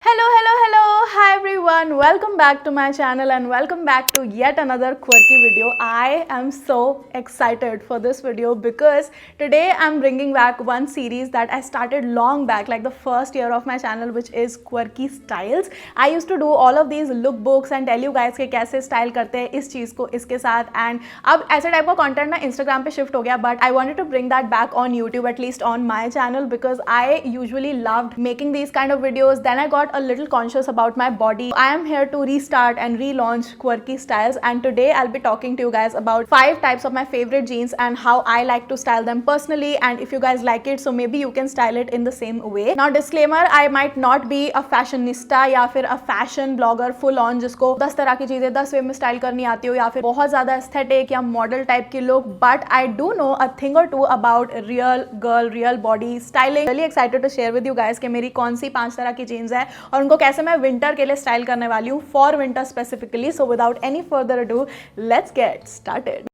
Hello, hello, hello. Hi everyone. Welcome back to my channel and welcome back to yet another quirky video. I am so excited for this video because today I'm bringing back one series that I started long back, like the first year of my channel, which is Quirky Styles. I used to do all of these lookbooks and tell you guys कि कैसे style करते हैं इस चीज़ को इसके साथ, and अब ऐसे टाइप का content ना Instagram पे shift हो गया, but I wanted to bring that back on YouTube, at least on my channel, because I usually loved making these kind of videos. Then I got a little conscious about my body. I am here to restart and relaunch Quirky Styles, and today I'll be talking to you guys about 5 types of my favorite jeans and how I like to style them personally, and if you guys like it, so maybe you can style it in the same way. Now disclaimer, I might not be a fashionista या फिर a fashion blogger full on जिसको 10 तरह की चीजें 10 वे में style करनी आती हो या फिर बहुत ज्यादा एस्थेटिक या मॉडल टाइप की look, but I do know a thing or two about real girl, real body styling. Really excited to share with you guys कि मेरी कौन सी 5 तरह की जीन्स है और उनको कैसे मैं विंटर के लिए स्टाइल करने वाली हूँ, for winter specifically. So without any further ado, let's get started.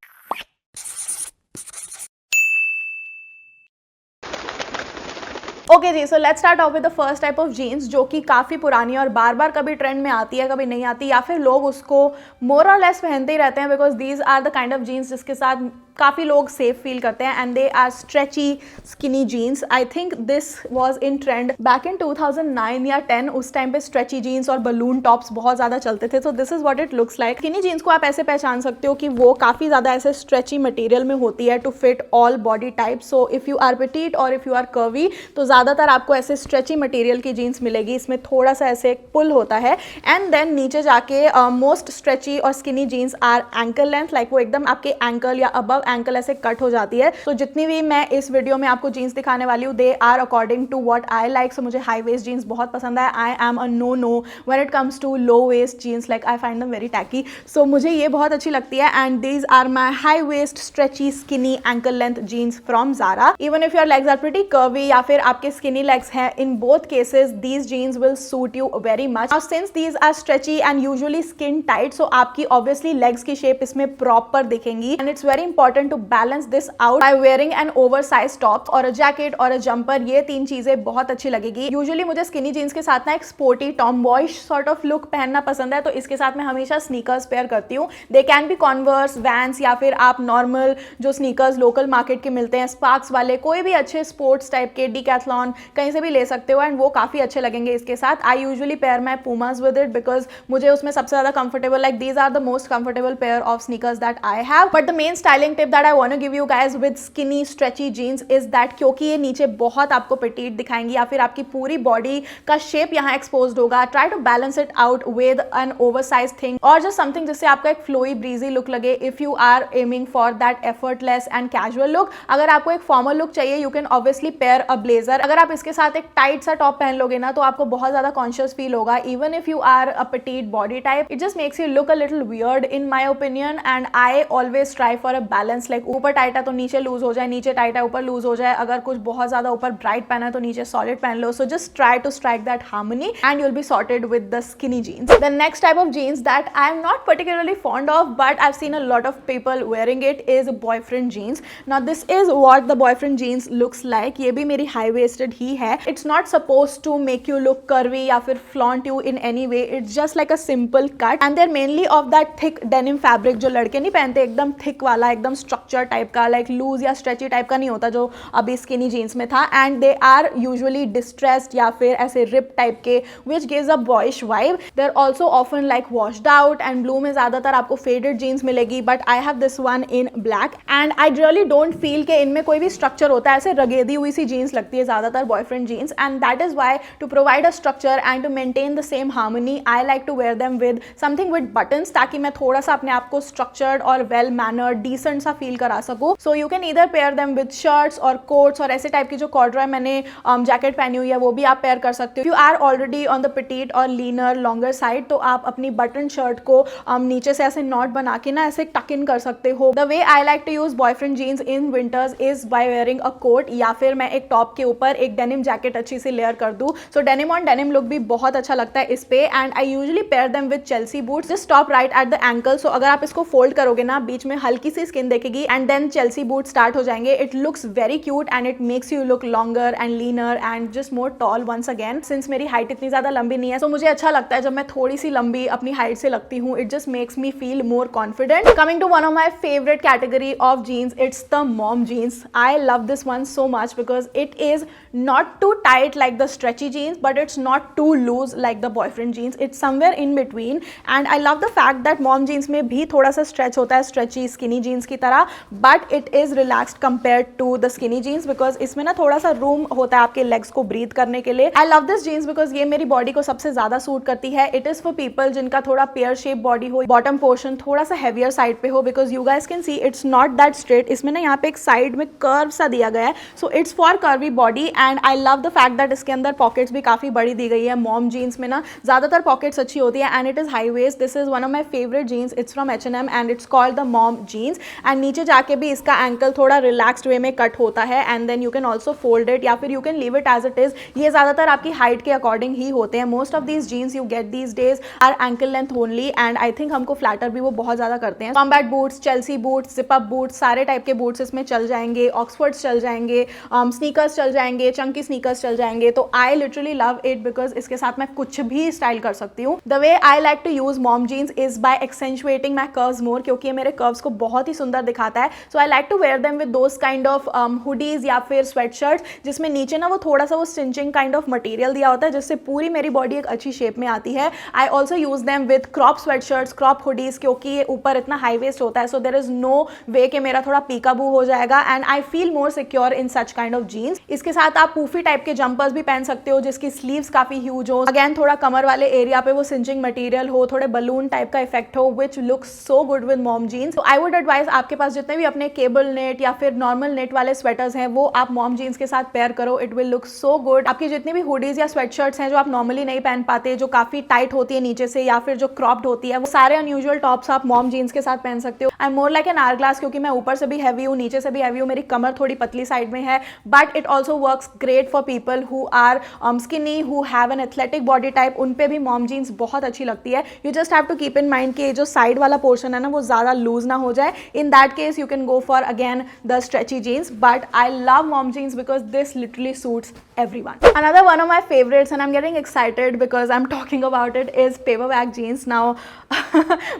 Okay जी, so let's start off with the first type of jeans जो कि काफ़ी पुरानी और बार बार कभी ट्रेंड में आती है, कभी नहीं आती, या फिर लोग उसको मोर और लेस पहनते ही रहते हैं, because these are the kind of jeans जिसके साथ काफ़ी लोग सेफ फील करते हैं, and they are stretchy skinny jeans. I think this was in trend back in 2009 या 10. उस टाइम पे स्ट्रेची जीन्स और बलून टॉप्स बहुत ज़्यादा चलते थे. So this is what it looks like. Skinny jeans को आप ऐसे पहचान सकते हो कि वो काफ़ी ज़्यादा ऐसे स्ट्रेची मटेरियल में होती है to fit all body type. So if you are petite और इफ़ यू आर कर्वी तो ज़्यादातर आपको ऐसे स्ट्रेची मटेरियल की जीन्स मिलेगी. इसमें थोड़ा सा ऐसे एक पुल होता है, एंड देन नीचे जाके मोस्ट स्ट्रेची और skinny jeans are ankle length, like वो एकदम आपके एंकल या अबव एंकल ऐसे कट हो जाती है. तो जितनी भी मैं इस वीडियो में आपको जीन्स दिखाने वाली हूँ, they are according to what I like. So मुझे हाई वेस्ट जीन्स बहुत पसंद है. I am a no when it comes to low waist jeans, like I find them very tacky. So मुझे ये बहुत अच्छी लगती है, and these are my high waist stretchy skinny ankle length jeans from Zara. Even if your legs are pretty curvy या फिर आपके skinny legs हैं, in both cases these jeans will suit you very much. Now since these are stretchy and usually skin tight, so आपकी obviously legs की shape इसमें proper दिखेंगी, and it's very important to balance this out by wearing an oversize top और a jacket और अ jumper. ये 3 चीजें बहुत अच्छी लगेगी. यूजुअली मुझे स्किनी जीन्स के साथ ना एक स्पोर्टी टॉमबॉयिश सॉर्ट ऑफ लुक पहनना पसंद है, तो इसके साथ मैं हमेशा स्नीकर्स पेयर करती हूँ. They can be Converse, Vans, या फिर आप नॉर्मल जो स्नीकर्स लोकल मार्केट के मिलते हैं, स्पार्क्स वाले, कोई भी अच्छे स्पोर्ट्स टाइप के, डिकैथलॉन, कहीं से भी ले सकते हो, एंड वो काफ़ी अच्छे लगेंगे इसके साथ. I usually pair my Pumas with it because मुझे उसमें सबसे ज़्यादा comfortable, like these are the most comfortable pair of sneakers that I have. But the main styling tip that I want to give you guys with skinny stretchy jeans is that, क्योंकि ये नीचे बहुत आपको पेटीट दिखाएंगी या फिर आपकी पूरी body का शेप यहाँ एक्सपोज्ड होगा, try to balance it out with an oversize thing और जस्ट समथिंग जिससे आपका एक फ्लोई ब्रीजी लुक लगे. If you are aiming for that effortless and casual look. अगर आपको एक फॉर्मल लुक चाहिए, you can obviously pair a blazer. अगर आप इसके साथ एक टाइट सा टॉप पहन लोगे ना, तो आपको बहुत ज्यादा कॉन्शियस फील होगा. Even if you are a petite body type, it just makes you look a little weird in my opinion, and I always try for a balance. Like ऊपर टाइट है तो नीचे लूज हो जाए, नीचे tight है ऊपर लूज हो जाए. अगर कुछ बहुत ज्यादा ऊपर ब्राइट पहना है तो नीचे सॉलिड पहन लो. So just try to strike that harmony and you will be sorted with the skinny jeans. The next type of jeans that I am not particularly fond of but I have seen a lot of people wearing it is boyfriend jeans. Now this is what the boyfriend jeans looks like. ये भी मेरी high waisted ही है. It's not suppose to make you look curvy या फिर flaunt you in any way. It's just like a simple cut, and there mainly of that thick denim fabric जो लड़के नहीं पहनते, एकदम थिक वाला, एकदम स्ट्रक्चर टाइप का, लाइक लूज या स्ट्रेची टाइप का नहीं होता जो अभी स्किनी जीन्स में था. And they are usually distressed या फिर ऐसे रिप टाइप के, which gives a boyish vibe. They are also often like washed out, and blue में ज्यादातर आपको फेडेड जीन्स मिलेगी, but I have this one in black, and I really don't feel कि इनमें कोई भी स्ट्रक्चर होता है. ऐसे रगेदी हुई सी जीन्स लगती है ज्यादातर boyfriend jeans, and that is why to provide a structure and to maintain the same harmony I like to wear them with something with buttons, ताकि मैं थोड़ा सा अपने आप को स्ट्रक्चर्ड और वेल मैनर्ड डिसेंट सा फील करा सकूं. So you can either pair them with shirts और कोट्स, और ऐसे टाइप की जो कॉर्ड्रॉय मैंने जैकेट पहनी हुई है वो भी आप पेयर कर सकते हो. You are already on the petite और लीनर लॉन्गर साइड, तो आप अपनी बटन शर्ट को नीचे से ऐसे नॉट बना के ना ऐसे टक इन कर सकते हो. The way I like to use boyfriend jeans in winters is by wearing a coat, या फिर मैं एक टॉप के ऊपर एक डेनिम जैकेट अच्छी सी लेयर कर दूं. So denim on denim look भी बहुत अच्छा लगता है इस पे, and I usually pair them with Chelsea boots. Just stop right at the ankle. So अगर आप इसको फोल्ड करोगे ना, बीच में हल्की सी स्किन देखेगी and then Chelsea boot start हो जाएंगे. It looks very cute and it makes you look longer and leaner and just more tall once again. Since मेरी हाइट इतनी ज़्यादा लंबी नहीं है, सो मुझे अच्छा लगता है जब मैं थोड़ी सी लंबी अपनी हाइट से लगती हूँ. It just makes me feel more confident. Coming to one of my favourite category of jeans, it's the mom jeans. I love this one so much because it is not too tight like the stretchy jeans, but it's not too loose like the boyfriend jeans. It's somewhere in between and I love the fact that mom jeans में भी थोड़ा सा stretch होता है stretchy skinny jeans की तरह, but it is relaxed compared to the skinny jeans because इसमें ना थोड़ा सा room होता है आपके legs को breathe करने के लिए. I love this jeans because ये मेरी body को सबसे ज़्यादा suit करती है. It is for people जिनका थोड़ा pear shape body हो, bottom portion थोड़ा सा heavier side पे हो, because you guys can see it's not that straight. इसमें ना यहाँ पे एक साइड में कर्व सा दिया गया है, so it's for curvy body and I love the fact that इसके अंदर पॉकेट्स भी काफ़ी बड़ी दी गई है. मॉम जीन्स में ना ज़्यादातर पॉकेट्स अच्छी होती है and it is high waist. This is one of my favourite jeans. It's from H&M and it's called the mom jeans. एंड नीचे जाके भी इसका एंकल थोड़ा रिलैक्सड वे में कट होता है and then you can also fold it या फिर you can leave it as it is. ये ज़्यादातर आपकी हाइट के अकॉर्डिंग ही होते हैं. Most of these jeans you get these days are ankle length only and I think हमको फ्लैटर भी वो बहुत ज़्यादा करते हैं. Combat boots, Chelsea boots, zip up boots, सारे टाइप के बूट्स इसमें चल जाएंगे. ऑक्सफोर्ड्स चल जाएंगे, स्नीकर्स चल जाएंगे, चंकी स्नीकर्स चल जाएंगे. तो I literally love it because इसके साथ मैं कुछ भी स्टाइल कर सकती हूँ. The way I like to use mom jeans is by accentuating my curves more, क्योंकि ये मेरे कर्व्स को बहुत ही सुंदर दिखाता है. So I like to wear them with those kind of hoodies या फिर स्वेट शर्ट्स जिसमें नीचे ना वो थोड़ा सा वो स्टिंचिंग काइंड ऑफ मटीरियल दिया होता है जिससे पूरी मेरी बॉडी एक अच्छी शेप में आती है. I also use them with crop sweat shirts, crop hoodies, क्योंकि ये ऊपर इतना हाई वेस्ट होता है. सो देर इज नो वे कि मेरा थोड़ा पीकाबू हो जाएगा and I feel more secure in such kind of jeans. इसके साथ आप पूफी टाइप के जंपर्स भी पहन सकते हो जिसकी स्लीव्स काफी ह्यूज हो. अगेन थोड़ा कमर वाले एरिया पे वो सिंचिंग मटेरियल हो, थोड़े बलून टाइप का इफेक्ट हो, which looks so good with mom jeans. तो आई वुड एडवाइज आपके पास जितने भी अपने केबल नेट या फिर नॉर्मल नेट वाले स्वेटर्स हैं वो आप मॉम जीन्स के साथ पेयर करो. It will look so good. आपकी जितनी भी हुडीज या स्वेट शर्ट्स हैं जो आप नॉर्मली नहीं पहन पाते, जो काफी टाइट होती है नीचे से या फिर जो क्रॉप्ड होती है, वो सारे अनयूजुअल टॉप्स आप मॉम जीन्स के साथ पहन सकते हो. I am more like an hour glass क्योंकि मैं ऊपर से भी हैवी हूँ, नीचे से भी हैवी हूँ, मेरी कमर थोड़ी पतली साइड में है. But it also works great for people who are skinny, who have an athletic body type. उन पे भी मॉम जीन्स बहुत अच्छी लगती है. You just have to keep in mind कि जो साइड वाला पोर्शन है ना वो ज़्यादा लूज ना हो जाए. In that case you can go for again the stretchy jeans. But I love mom jeans because this literally suits everyone. Another one of my favorites and I'm getting excited because I'm talking about it is paperback jeans. Now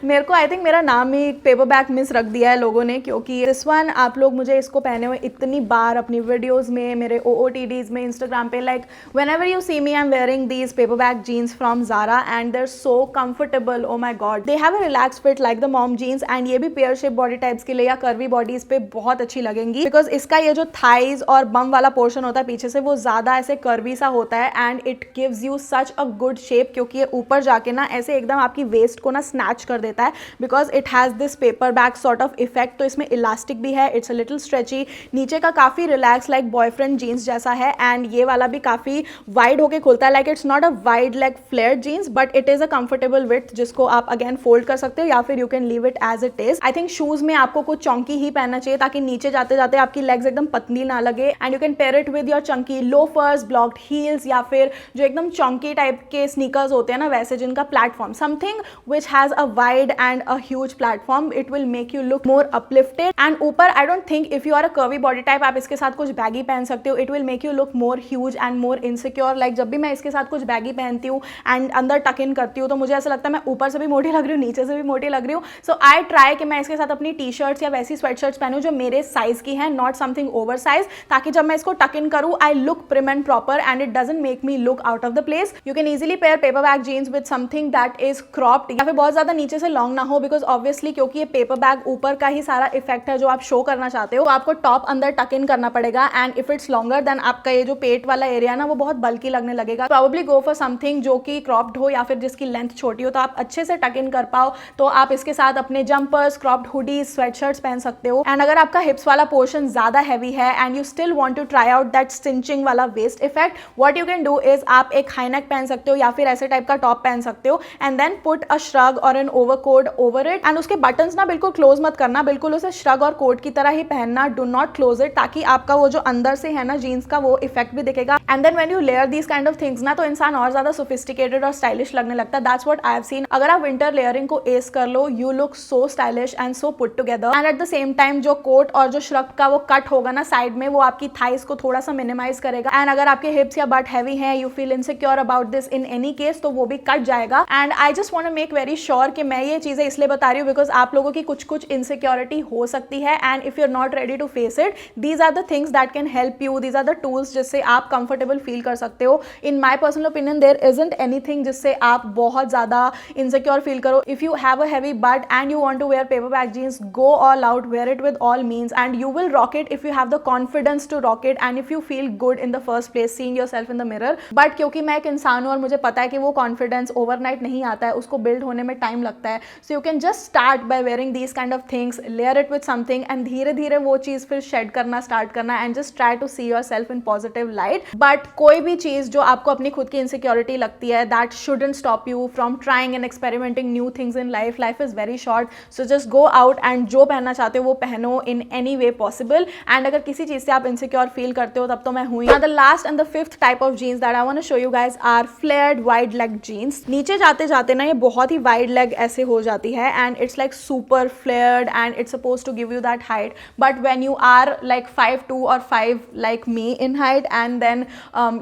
मेरे को I think मेरा नाम ही paperback miss रख दिया है लोगों ने, क्योंकि दिस वन आप लोग मुझे इसको पहने हुए इतनी बार अपनी वीडियोस में, मेरे OOTDs में, इंस्टाग्राम पे, like whenever you see me I am wearing these paperbag jeans from Zara and they're so comfortable. Oh my god, they have a relax fit like the mom jeans and ये भी pear shape body types के लिए या curvy bodies पे बहुत अच्छी लगेंगी because इसका ये जो थाइज और बम वाला पोर्शन होता है पीछे से वो ज़्यादा ऐसे कर्वी सा होता है and it gives you such a good shape, क्योंकि ये ऊपर जाके ना ऐसे एकदम आपकी वेस्ट को ना स्नैच कर देता है because it has this paper back sort of effect. तो इसमें इलास्टिक भी है, इट्स अ लिटिल स्ट्रेची. नीचे का काफ़ी रिलैक्स लाइक बॉयफ्रेंड जीन्स जैसा है एंड ये वाला भी काफ़ी वाइड होके खुलता है. Like it's not a wide leg flare jeans but it is a comfortable with जिसको आप अगेन फोल्ड कर सकते हो या फिर you can leave it as it is. I think shoes में आपको कुछ चौंकी ही पहनना चाहिए ताकि नीचे जाते जाते आपकी लेग्स एकदम पतली ना लगे and you can pair it with your Chunky loafers, blocked heels या फिर जो एकदम चौंकी टाइप के स्नीकर्स होते हैं ना वैसे जिनका platform, something which has a wide and a huge platform. It will make you look more uplifted and ऊपर I don't think if you are a curvy body type आप इसके साथ कुछ बैगी पहन सकते हो. It will make you look more huge and more insecure. Like जब भी मैं इसके साथ कुछ बैगी पहनती हूँ एंड अंदर टक इन करती हूँ तो मुझे ऐसा लगता है मैं ऊपर से भी मोटी लग रही हूँ, नीचे से भी मोटी लग रही हूँ. सो आई ट्राई कि मैं इसके साथ अपनी टी शर्ट्स या वैसी स्वेट शर्ट्स पहनूँ जो मेरे साइज की हैं, नॉट समथिंग ओवर साइज, ताकि जब मैं इसको टक इन करूँ I look prim and proper and it doesn't make me look out of the place. You can easily pair paperbag jeans with something that is cropped या फिर बहुत ज्यादा नीचे से लॉन्ग ना हो बिकॉज ऑब्वियसली क्योंकि ये पेपर बैग ऊपर का ही सारा इफेक्ट है जो आप शो करना चाहते हो, तो आपको टॉप अंदर टक इन करना पड़ेगा and if it's longer than आपका ये जो पेट वाला एरिया ना वो बहुत बल्की लगने लगेगा. प्रोबेबली गो फॉर समथिंग जो कि क्रॉप्ड हो या फिर जिसकी लेंथ छोटी हो तो आप अच्छे से टक इन कर पाओ. तो आप इसके साथ अपने जंपर्स, क्रॉप्ड हुडीज, स्वेटशर्ट्स पहन सकते हो. एंड अगर आपका हिप्स वाला पोर्शन ज्यादा हैवी है and you still want to try out that cinching वाला waist effect, what you can do is आप एक हाई नेक पहन सकते हो या फिर ऐसे टाइप का टॉप पहन सकते हो and then put a shrug और an overcoat over it. And उसके बटन्स ना बिल्कुल क्लोज मत करना, बिल्कुल उसे श्रग और कोट की तरह ही पहनना. डू नॉट क्लोज इट ताकि आपका वो जो अंदर से है ना जीन्स का वो इफेक्ट भी दिखेगा। And then when you layer these kind of things ना, तो इंसान और ज्यादा सोफिस्टिकेटेड और स्टाइलिश लगने लगता है। That's what I have seen. अगर आप विंटर लेयरिंग को एस कर लो, you look so stylish and so put together. And at the same time जो कोट और जो श्रग का वो कट होगा ना साइड में, वो आपकी थाइस को थोड़ा सा मिनिमाइज करेगा। एंड अगर आपके हिप्स या बट हैवी है, you feel insecure about this in any case, तो वो भी कट जाएगा। And I just want to make very sure कि मैं ये चीजें इसलिए बता रही हूँ बिकॉज आप लोगों की कुछ कुछ इनसिक्योरिटी हो सकती है, and if you are not ready to face it, these are the things that can help you, these are the tools जिससे आप कंफर्टेबल फील कर सकते हो। In my personal opinion there isn't anything जिससे आप बहुत ज्यादा इनसिक्योर फील करो। If you have a heavy butt and you want to wear paper bag jeans, go all out, wear it with all means, and you will rock it if you have the confidence to rock it and if you feel good in the first place seeing yourself in the mirror. But क्योंकि मैं एक इंसान हूँ और मुझे पता है कि वो कॉन्फिडेंस ओवरनाइट नहीं आता है, उसको बिल्ड होने में टाइम लगता है, so you can just start by wearing these kind of things, layer it with something and धीरे धीरे वो चीज़ फिर शेड करना स्टार्ट करना and just try to see yourself in positive light. But कोई भी चीज़ जो आपको अपनी खुद की इनसिक्योरिटी लगती है, that shouldn't stop you from trying and experimenting new things in life. Life is very short, so just go out and जो पहनना चाहते हो वो पहनो इन एनी वे पॉसिबल। एंड अगर किसी चीज से आप इनसिक्योर फील करते हो तब तो मैं हुई। The last and the fifth type of jeans that I want to show you guys are flared wide leg jeans. नीचे जाते जाते ना ये बहुत ही वाइड लेग ऐसे हो जाती है and it's like super flared and it's suppose to give you that height, but when you are like 5'2" और 5 like me in height and then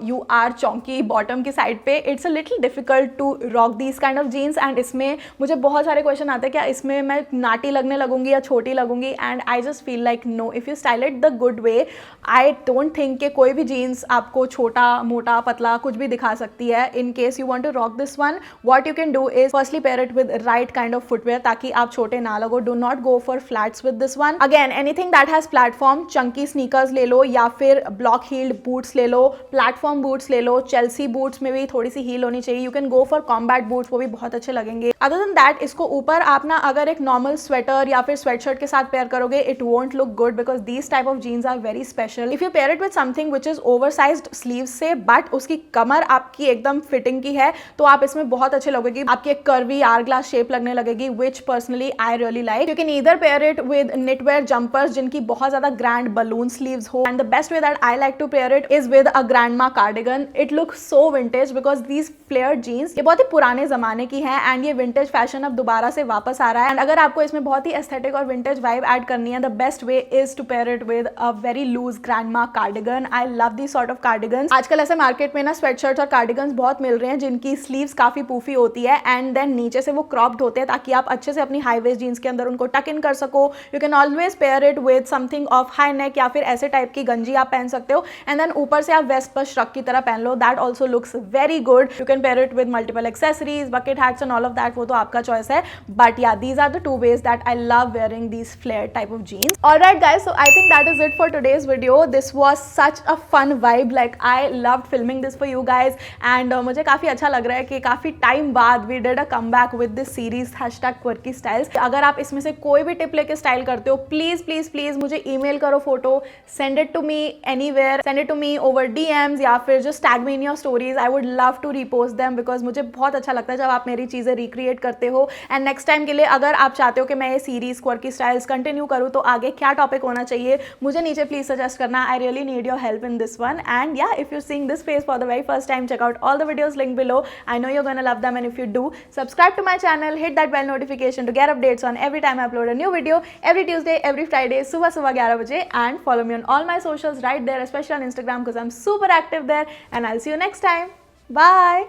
you are chonky bottom की साइड पे, it's a little difficult to rock these kind of jeans। and इसमें मुझे बहुत सारे question आते हैं क्या इसमें मैं नाटी लगने लगूंगी या छोटी लगूंगी, and I just feel like no, if you style it the good way, I don't think कि कोई भी जीन्स आपको छोटा मोटा पतला कुछ भी दिखा सकती है। In case you want to rock this one, what you can do is firstly pair it with right kind of footwear ताकि आप छोटे ना लगो। Do not go for flats with this one. Again anything that has platform, chunky sneakers ले लो या फिर block heeled boots ले लो, प्लेटफॉर्म बूट्स ले लो, चेल्सी बूट्स में भी थोड़ी सी हील होनी चाहिए। You can go for combat boots, वो भी बहुत अच्छे लगेंगे। अदर देन दैट इसको ऊपर आप ना अगर एक नॉर्मल स्वेटर या फिर स्वेटशर्ट के साथ पेयर करोगे, it won't look good because these type of jeans are very special. If you pair it with something which is oversized sleeve से बट उसकी कमर आपकी एकदम फिटिंग की है, तो आप इसमें बहुत अच्छे लगेगी। आपकी एक कर्वी आर ग्लास शेप लगने लगेगी, which personally I really like. You can either pair it with knitwear jumpers जिनकी बहुत ज्यादा ग्रैंड बलून स्लीव्स हो, and the best way that I like to pair it is with a grandma cardigan. It looks so vintage because these flared jeans ये बहुत ही पुराने जमाने की है एंड ये विंटेज फैशन अब दोबारा से वापस आ रहा है। एंड अगर आपको इसमें बहुत ही एस्थेटिक और विंटेज वाइब ऐड करनी है, the best way is to pair it with a very loose grandma cardigan. I love this sort of cardigan. आजकल ऐसे मार्केट में ना स्वेटशर्ट्स और कार्डिगन्स बहुत मिल रहे हैं जिनकी स्लीव्स काफी पूफी होती है एंड देन नीचे से वो क्रॉप्ड होते हैं ताकि आप अच्छे से अपनी हाई वेस्ट जीन्स के अंदर उनको टक इन कर सको। You can always pair it with something of high neck या फिर ऐसे टाइप की गंजी आप पहन सकते हो एंड देन ऊपर से आप वेस्ट पर श्रग की तरह पहन लो, that also looks very good. You can pair it with multiple accessories, bucket hats and all of that, वो तो आपका चॉइस है। बट या these are the two ways that I love wearing these flare type of jeans. Alright guys, so I think that is it for today's video. This was such a fun vibe, like I loved filming this for you guys and मुझे काफी अच्छा लग रहा है कि काफी time बाद we did a comeback with this series #quirky styles। अगर आप इसमें से कोई भी टिप लेके स्टाइल करते हो, प्लीज प्लीज प्लीज मुझे ईमेल करो photo, send it to me anywhere, send it to me over DMs या फिर just tag me in your stories. I would love to repost them because मुझे बहुत अच्छा लगता है जब आप मेरी चीजें रिक्रिएट करते हो। एंड नेक्स्ट टाइम के लिए अगर आप चाहते हो कि मैं ये सीरीज क्वर्की स्टाइल्स कंटिन्यू करूँ तो आगे क्या टॉपिक होना चाहिए मुझे नीचे प्लीज सजेस्ट करना। I really need your help in this one. And या if you seeing this face for the very first time, check out all the videos linked below. I know you're gonna love them, and if you do, subscribe to my channel, hit that bell notification to get updates on every time I upload a new video, every Tuesday, every Friday, सुबह 11 बजे, and follow me on all my socials right there, especially on Instagram because I'm super active there, and I'll see you next time. Bye.